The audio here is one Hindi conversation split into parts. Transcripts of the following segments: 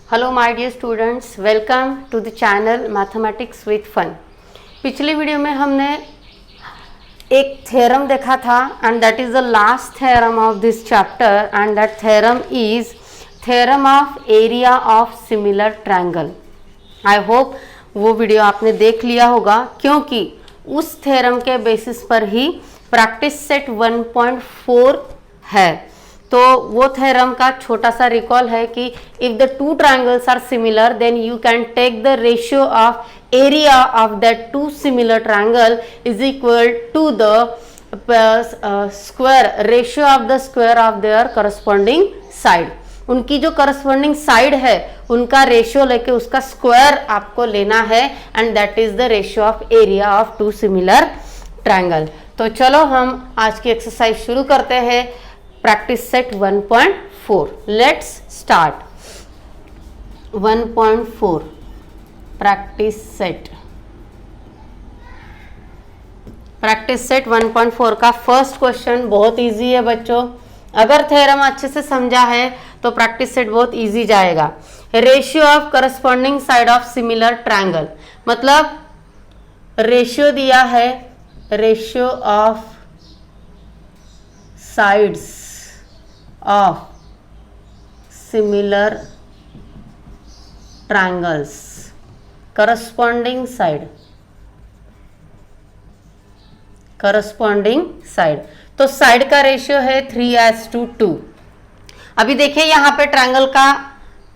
Hello my dear students, welcome to the channel mathematics with fun. पिछली वीडियो में हमने एक थ्योरम देखा था and that is the last theorem of this chapter and that theorem is theorem of area of similar triangle. I hope वो वीडियो आपने देख लिया होगा, क्योंकि उस थ्योरम के बेसिस पर ही प्रैक्टिस सेट 1.4 है। तो वो थ्योरम का छोटा सा रिकॉल है कि if the two triangles are similar then you can take the ratio of area of that two similar triangle is equal to the square ratio of the square of their corresponding side. उनकी जो करस्पॉन्डिंग साइड है उनका रेशियो लेके उसका स्क्वायर आपको लेना है and that is the ratio of area of two similar triangle. तो चलो हम आज की एक्सरसाइज शुरू करते हैं। Practice set 1.4 let's start. 1.4 practice set 1.4 का फर्स्ट क्वेश्चन बहुत इजी है बच्चों। अगर थ्योरम अच्छे से समझा है तो प्रैक्टिस सेट बहुत इजी जाएगा। Ratio of corresponding side of similar triangle, मतलब रेशियो दिया है, ratio of sides of similar triangles, corresponding side तो साइड का रेशियो है 3:2। अभी देखिए यहाँ पे ट्रायंगल का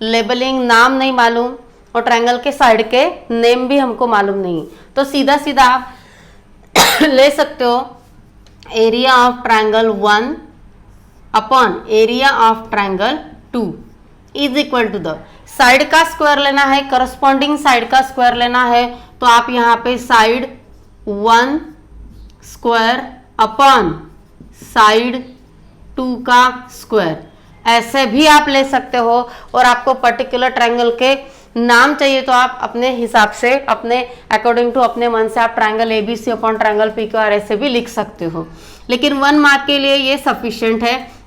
लेबलिंग नाम नहीं मालूम और ट्रायंगल के साइड के नेम भी हमको मालूम नहीं, तो सीधा सीधा आप ले सकते हो area of triangle 1 upon area of triangle 2 is equal to the side का स्क्वायर लेना है, करस्पॉन्डिंग साइड का स्क्वायर लेना है। तो आप यहाँ पे साइड 1 स्क्वायर अपॉन साइड 2 का स्क्वायर ऐसे भी आप ले सकते हो। और आपको पर्टिकुलर ट्रायंगल के नाम चाहिए तो आप अपने हिसाब से, अपने अकॉर्डिंग टू अपने मन से आप triangle ABC upon triangle PQR ऐसे भी लिख सकते हो, लेकिन 1 मार्क के लिए ये सफिशिएंट है।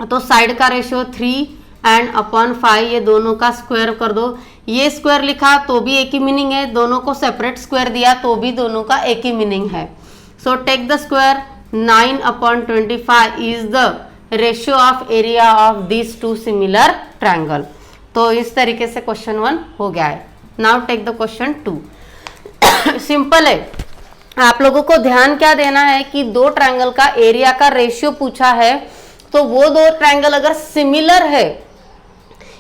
तो साइड का रेशियो 3 एंड अपॉन 5, ये दोनों का स्क्वायर कर दो। ये स्क्वायर लिखा तो भी एक ही मीनिंग है, दोनों को सेपरेट स्क्वायर दिया तो भी दोनों का एक ही मीनिंग है। So take the square 9 upon 25 is the ratio of area of this two similar triangle. तो इस तरीके से क्वेश्चन 1 हो गया है। Now take the question 2। Simple है, आप लोगों को ध्यान क्या देना है कि दो ट्रायंगल का एरिया का रेशियो पूछा है, तो वो दो ट्रायंगल अगर सिमिलर है,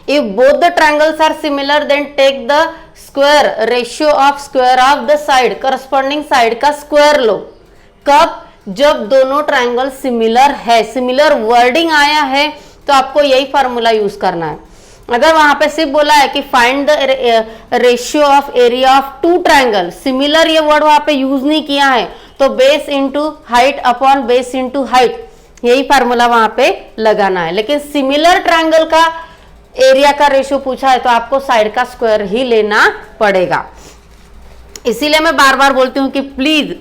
if both the triangles are similar then take the square ratio of square of the side, corresponding side का स्क्वायर लो। कब? जब दोनों ट्रायंगल सिमिलर है, सिमिलर वर्डिंग आया है तो आपको यही फार्मूला यूज करना है। अगर वहां पे सिर्फ बोला है कि find the ratio of area of two triangle, similar ये वर्ड वहां पे यूज नहीं किया है, तो base into height upon base into height, यही फार्मूला वहां पे लगाना है। लेकिन सिमिलर ट्रायंगल का एरिया का रेशियो पूछा है तो आपको साइड का स्क्वायर ही लेना पड़ेगा। इसीलिए मैं बार बार बोलती हूँ कि प्लीज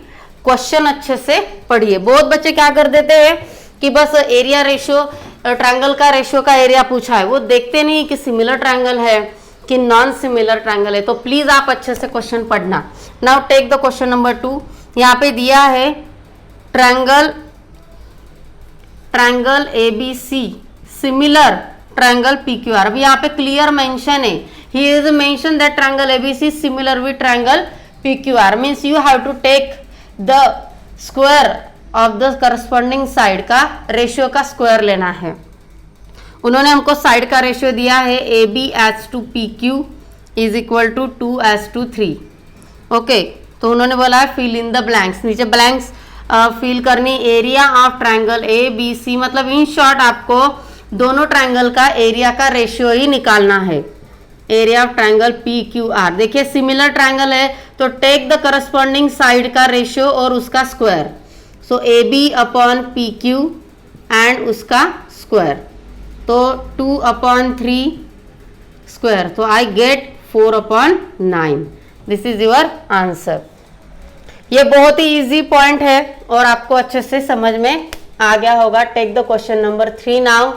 क्वेश्चन अच्छे से पढ़िए। बहुत बच्चे क्या कर देते हैं कि बस एरिया रेशियो, ट्रायंगल का रेशियो का एरिया पूछा है, वो देखते नहीं कि सिमिलर ट्रायंगल है कि नॉन सिमिलर ट्रायंगल है। तो प्लीज आप अच्छे से क्वेश्चन पढ़ना। Now take the question number 2। यहाँ पे दिया है triangle ABC similar triangle PQR। अभी यहाँ पे क्लियर मेंशन है, he is mention that triangle ABC similar with triangle PQR, means you have to take the square of the corresponding side का रेशियो का स्क्वायर लेना है। उन्होंने हमको साइड का रेशियो दिया है AB/PQ is equal to 2:3। Okay, तो उन्होंने बोला है फिल इन द ब्लैंक्स, नीचे ब्लैंक्स फिल करनी। एरिया ऑफ ट्रायंगल ABC, मतलब इन शॉर्ट आपको दोनों ट्रायंगल का एरिया का रेशियो ही निकालना है। एरिया ऑफ ट्रायंगल PQR, देखिए सिमिलर ट्रायंगल है तो टेक द करस्पॉन्डिंग साइड का रेशियो और उसका square. So AB upon PQ and उसका स्क्वायर, तो 2/3 स्क्वायर, तो I get 4/9। This is your answer. ये बहुत ही इजी पॉइंट है और आपको अच्छे से समझ में आ गया होगा। Take the question number 3 now.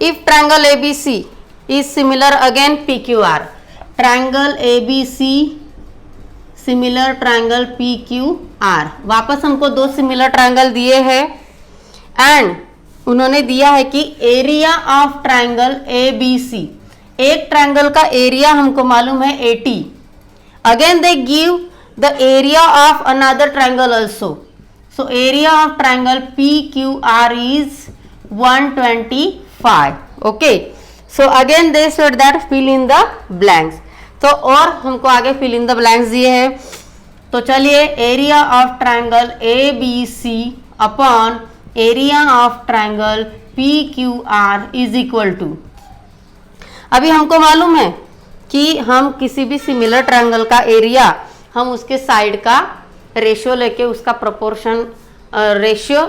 If triangle ABC is similar again PQR। Triangle ABC similar triangle PQR। वापस हमको दो सिमिलर ट्रायंगल दिए हैं एंड उन्होंने दिया है कि एरिया ऑफ ट्रायंगल ABC, एक ट्रायंगल का एरिया हमको मालूम है 80। Again they give the area of another triangle also. So area of triangle PQR is 125। Okay, so again they said that fill in the blanks. तो और हमको आगे फिल इन द ब्लैंक्स दिए हैं। तो चलिए, area of triangle ABC upon area of triangle PQR is equal to, अभी हमको मालूम है कि हम किसी भी सिमिलर ट्रायंगल का एरिया हम उसके साइड का रेशियो लेके उसका proportion ratio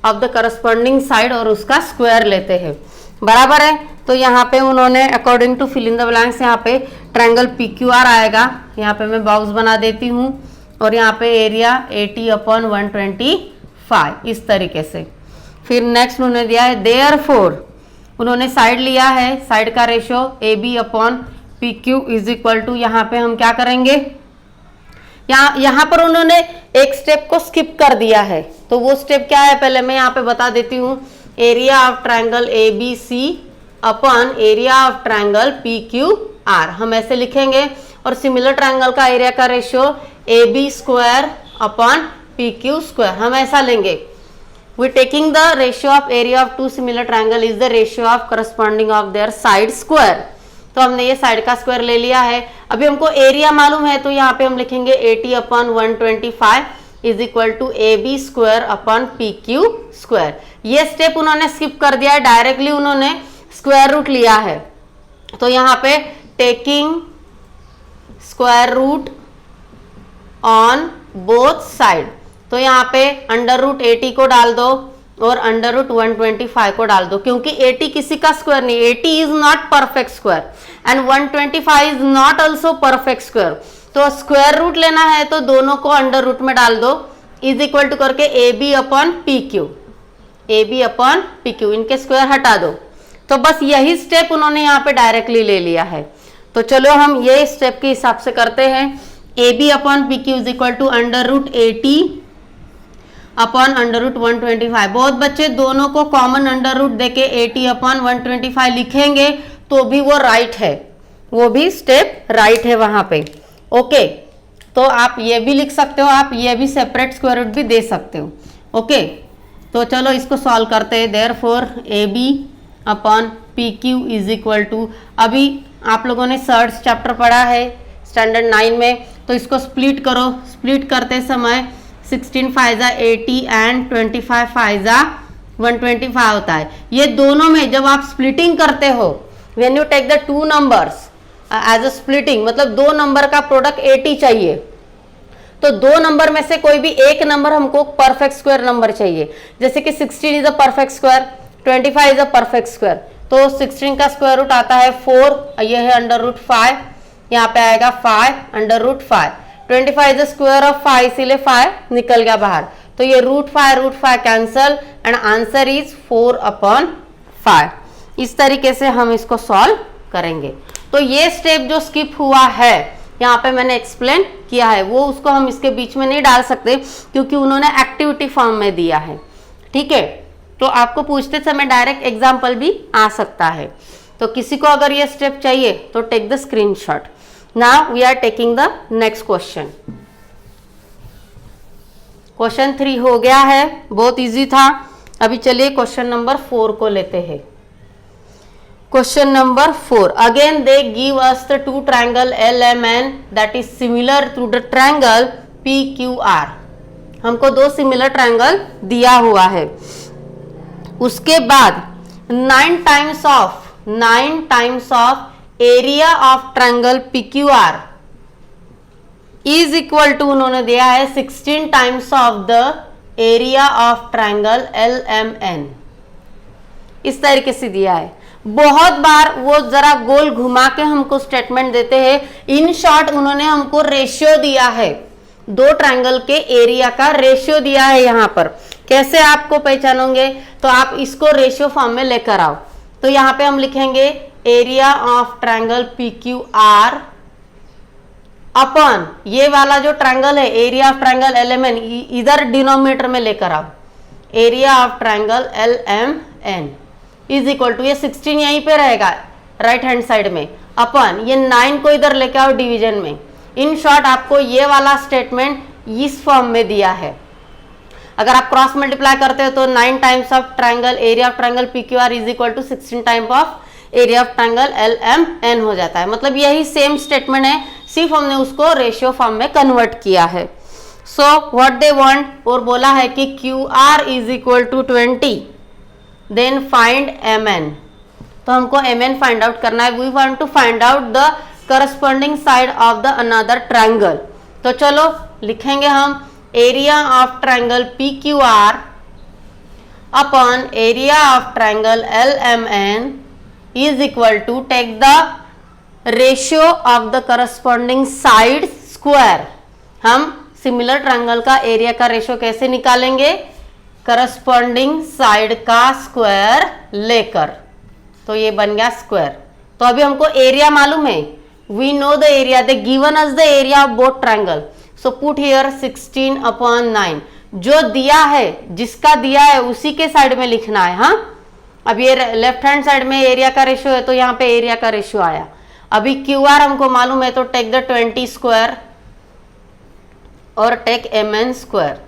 of the corresponding side और उसका स्क्वायर लेते हैं, बराबर है। तो यहाँ पे उन्होंने according to fill in the blanks यहाँ पे ट्रायंगल PQR आएगा। यहाँ पे मैं बॉक्स बना देती हूँ और यहाँ पे एरिया 80 अपॉन 125 इस तरीके से। फिर नेक्स्ट उन्होंने दिया है देयरफॉर, उन्होंने साइड लिया है, साइड का ratio AB upon PQ is equal to, यहाँ पे हम क्या करेंगे, यहाँ पर उन्होंने एक स्टेप को स्किप कर दिया है। तो वो स्टेप क्या है पहले मैं यहाँ पे बता देती हूँ। Area of triangle ABC upon area of triangle PQR हम ऐसे लिखेंगे, और सिमिलर ट्रायंगल का एरिया का ratio AB square upon PQ square हम ऐसा लेंगे। We taking the ratio of area of two similar triangle is the ratio of corresponding of their side square. तो हमने ये साइड का स्क्वायर ले लिया है। अभी हमको एरिया मालूम है, तो यहाँ पे हम लिखेंगे 80 upon 125 is equal to AB square upon PQ square. ये स्टेप उन्होंने स्किप कर दिया है, डायरेक्टली उन्होंने स्क्वायर रूट लिया है। तो यहाँ पे taking square root on both side, तो यहाँ पे अंडर रूट 80 को डाल दो और अंडर रूट 125 को डाल दो, क्योंकि 80 किसी का स्क्वायर नहीं, 80 is not perfect square and 125 is not also perfect square. तो स्क्वायर रूट लेना है तो दोनों को अंडर रूट में डाल दो, इज इक्वल टू करके AB upon PQ, AB upon PQ, इनके स्क्वायर हटा दो। तो बस यही स्टेप उन्होंने यहाँ पे डायरेक्टली ले लिया है। तो चलो हम ये स्टेप के हिसाब से करते हैं। AB upon PQ is equal to under root 80 upon under root 125। बहुत बच्चे दोनों को कॉमन अंडर रूट देके 80 अपॉन 125 लिखेंगे तो भी वो राइट है, वो भी स्टेप राइट है वहां पे। ओके, तो आप ये भी लिख सकते हो, आप ये भी सेपरेट स्क्वायर रूट भी दे सकते हो। ओके, तो चलो इसको सॉल्व करते हैं। Therefore AB upon PQ is equal to, अभी आप लोगों ने सर्च चैप्टर पढ़ा है स्टैंडर्ड 9 में, तो इसको स्प्लिट करो। स्प्लिट करते समय 16 5 80 एंड 25 5 125 होता है। ये दोनों में जब आप स्प्लिटिंग करते हो, when you take the two numbers as a splitting, मतलब दो नंबर का प्रोडक्ट 80 चाहिए, तो दो नंबर में से कोई भी एक नंबर हमको परफेक्ट स्क्वायर नंबर चाहिए। जैसे कि 16 is a perfect square, 25 is a perfect square, तो 16 का स्क्वायर रूट आता है 4, ये है अंडर रूट 5, यहाँ पे आएगा 5 under root 5। 25 is the square of 5, इसीलिए 5 निकल गया बाहर, तो ये root 5 cancel and answer is 4 upon 5। इस तरीके से हम इसको सॉल्व करेंगे। तो ये स्टेप जो स्किप हुआ है यहाँ पे मैंने एक्सप्लेन किया है, वो उसको हम इसके बीच में नहीं डाल सकते क्योंकि उन्होंने एक्टिविटी फॉर्म में दिया है। ठीक है, तो आपको पूछते समय डायरेक्ट एग्जाम्पल भी आ सकता है। तो किसी को अगर ये स्टेप चाहिए तो take the screenshot. Now we are taking the next question. Question 3 हो गया है, बहुत इजी था। अभी चलिए क्वेश्चन नंबर 4 को लेते हैं। Question number 4, again they give us the two triangle LMN that is similar to the triangle PQR। हमको दो सिमिलर ट्रायंगल दिया हुआ है। उसके बाद 9 times of area of triangle PQR is equal to, उन्होंने दिया है 16 times of the area of triangle LMN। इस तरीके से दिया है। बहुत बार वो जरा गोल घुमा के हमको स्टेटमेंट देते हैं। इन शॉर्ट उन्होंने हमको रेशियो दिया है, दो ट्रायंगल के एरिया का रेशियो दिया है। यहाँ पर कैसे आपको पहचानोगे, तो आप इसको रेशियो फॉर्म में लेकर आओ। तो यहाँ पे हम लिखेंगे area of triangle PQR upon ये वाला जो ट्रायंगल है एरिया ऑफ ट्रायंगल LMN इधर डिनोमिनेटर में लेकर आओ, area of triangle LMN is equal to, ये 16 यहीं पे रहेगा राइट हैंड साइड में, अपन ये 9 को इधर लेके आओ डिवीजन में। इन शॉर्ट आपको ये वाला स्टेटमेंट इस फॉर्म में दिया है। अगर आप क्रॉस मल्टीप्लाई करते हो तो 9 times of triangle area of triangle PQR is equal to 16 time of area of triangle LMN हो जाता है। मतलब यही सेम स्टेटमेंट है, सिर्फ हमने उसको रेशियो फॉर्म में कन्वर्ट किया है। सो व्हाट दे वांट, और बोला है कि QR is equal to 20, then find MN। तो हमको MN फाइंड आउट करना है। We want to find out the corresponding side of the another triangle. तो चलो लिखेंगे हम area of triangle PQR upon area of triangle LMN is equal to, take the ratio of the corresponding side square. हम सिमिलर ट्रायंगल का एरिया का रेशियो कैसे निकालेंगे, करस्पॉन्डिंग साइड का स्क्वायर लेकर। तो ये बन गया स्क्वायर। तो अभी हमको एरिया मालूम है, we know the area, they given us the area of both triangle. So put here 16 upon 9, जो दिया है जिसका दिया है उसी के साइड में लिखना है। हाँ, अब ये लेफ्ट हैंड साइड में एरिया का रेशियो है तो यहाँ पे एरिया का रेशियो आया। अभी QR हमको मालूम है तो टेक द 20 स्क्वायर और टेक MN स्क्वायर।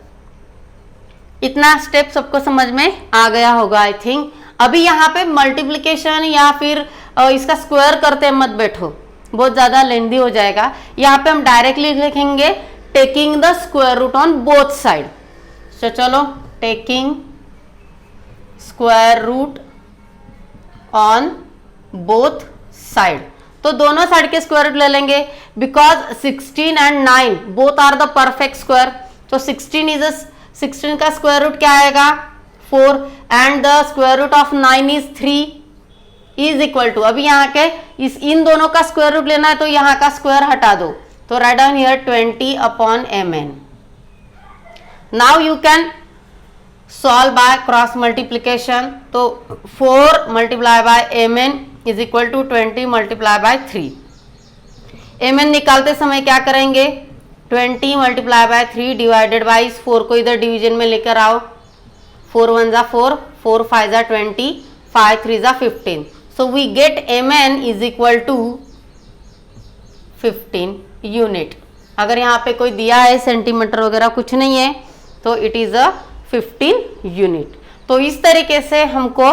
इतना स्टेप सबको समझ में आ गया होगा आई थिंक। अभी यहाँ पे मल्टीप्लिकेशन या फिर इसका स्क्वायर करते मत बैठो, बहुत ज्यादा लेंदी हो जाएगा। यहाँ पे हम डायरेक्टली लिखेंगे taking the square root on both side. तो चलो, taking square root on both side, तो दोनों साइड के स्क्वायर रूट ले लेंगे because 16 and 9 both are the perfect square. तो 16 का स्क्वायर रूट क्या आएगा 4 and the square root of 9 is 3 is equal to, अभी यहाँ के इन दोनों का स्क्वायर रूट लेना है तो यहाँ का स्क्वायर हटा दो, तो right down here 20 upon MN। Now you can solve by cross multiplication. तो 4 multiply by MN is equal to 20 multiply by 3। MN निकालते समय क्या करेंगे, 20 मल्टीप्लाई बाय 3 डिवाइडेड बाई 4 को इधर डिवीजन में लेकर आओ। 4 1 जा 4, 4 5 जा 20, 5 3 जा 15। So we get MN is equal to 15 unit. अगर यहाँ पे कोई दिया है सेंटीमीटर वगैरह कुछ नहीं है तो इट इज अ 15 यूनिट। तो इस तरीके से हमको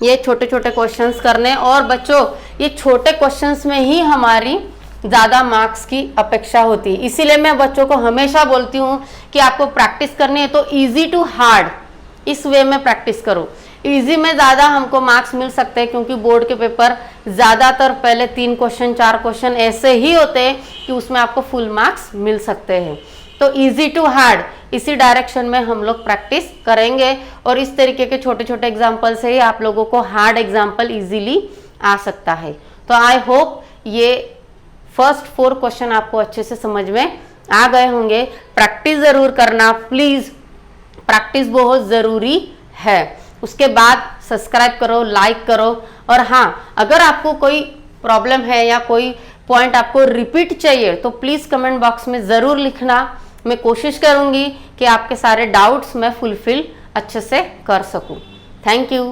ये छोटे छोटे क्वेश्चंस करने, और बच्चों ये छोटे क्वेश्चंस में ही हमारी ज़्यादा मार्क्स की अपेक्षा होती है। इसीलिए मैं बच्चों को हमेशा बोलती हूँ कि आपको प्रैक्टिस करनी है तो इजी टू हार्ड इस वे में प्रैक्टिस करो। इजी में ज़्यादा हमको मार्क्स मिल सकते हैं क्योंकि बोर्ड के पेपर ज़्यादातर पहले 3 क्वेश्चन 4 क्वेश्चन ऐसे ही होते हैं कि उसमें आपको फुल मार्क्स मिल सकते हैं। तो इजी टू हार्ड इसी डायरेक्शन में हम लोग प्रैक्टिस करेंगे, और इस तरीके के छोटे छोटे एग्जाम्पल से ही आप लोगों को हार्ड एग्जाम्पल इजीली आ सकता है। तो आई होप ये फर्स्ट 4 क्वेश्चन आपको अच्छे से समझ में आ गए होंगे। प्रैक्टिस ज़रूर करना प्लीज़, प्रैक्टिस बहुत ज़रूरी है। उसके बाद सब्सक्राइब करो, लाइक करो, और हाँ अगर आपको कोई प्रॉब्लम है या कोई पॉइंट आपको रिपीट चाहिए तो प्लीज़ कमेंट बॉक्स में ज़रूर लिखना। मैं कोशिश करूँगी कि आपके सारे डाउट्स मैं फुलफिल अच्छे से कर सकूँ। Thank you.